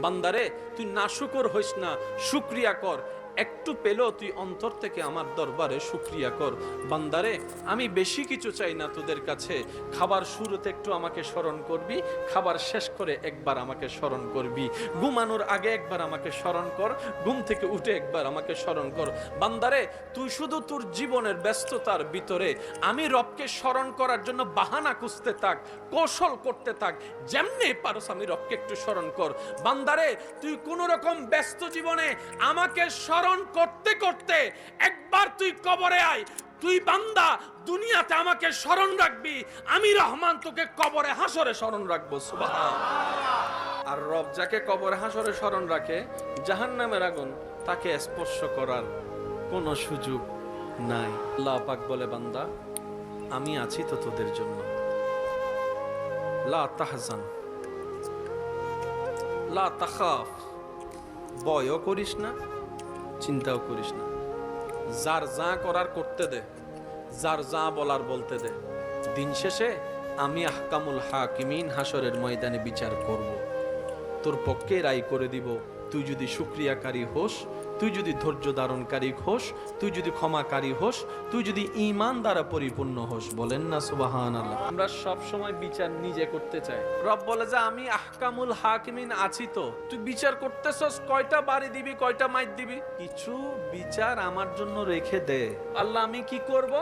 বান্দারে তুই নাশুকর হইস না, শুকরিয়া কর। একটু পেলেও তুই অন্তর থেকে আমার দরবারে শুকরিয়া কর। বান্দারে আমি বেশি কিছু চাই না তোদের কাছে, খাবার শুরুতে একটু আমাকে স্মরণ করবি, খাবার শেষ করে একবার আমাকে স্মরণ করবি, ঘুমানোর আগে একবার আমাকে স্মরণ কর, ঘুম থেকে উঠে একবার আমাকে স্মরণ কর। বান্দারে তুই শুধু তোর জীবনের ব্যস্ততার ভিতরে আমি রবকে স্মরণ করার জন্য বাহানা খুঁজতে থাক, কৌশল করতে থাক, যেমনি পারস আমি রবকে একটু স্মরণ কর। বান্দারে তুই কোন রকম ব্যস্ত জীবনে আমাকে স্মরণ করতে করতে একবার তুই কবরে আয়। তুই বান্দা দুনিয়াতে আমাকে স্মরণ রাখবি, আমি রহমান তোকে কবরে হাসরে স্মরণ রাখবো। সুবহানাল্লাহ। আর রব যাকে কবরে হাসরে স্মরণ রাখে, জাহান্নামের আগুন তাকে স্পর্শ করার কোনো সুযোগ নাই। আল্লাহ পাক বলে, বান্দা আমি আছি তো তোদের জন্য। লা তাহজান লা তাখাফ, ভয়ও করিস না, চিন্তাও করিস না। যার যা করার করতে দে, যার যা বলার বলতে দে। দিন শেষে আমি আহকামুল হাকিমিন হাসরের ময়দানে বিচার করব, তোর পক্ষে রায় করে দিব। তুই যদি শুকরিয়াকারী হোস, তুই যদি ধৈর্য ধারণকারী হোস, তুই যদি ক্ষমাকারী হোস, তুই যদি ঈমান দ্বারা পরিপূর্ণ হোস। বলেন না সুবহানাল্লাহ। আমরা সব সময় বিচার নিজে করতে চাই। রব বলে যে আমি আহকামুল হাকিমিন আছি তো, তুই বিচার করতেছস, কয়টা বাড়ি দিবি, কয়টা মাইর দিবি, কিছু বিচার আমার জন্য রেখে দে। আল্লাহ আমি কি করব?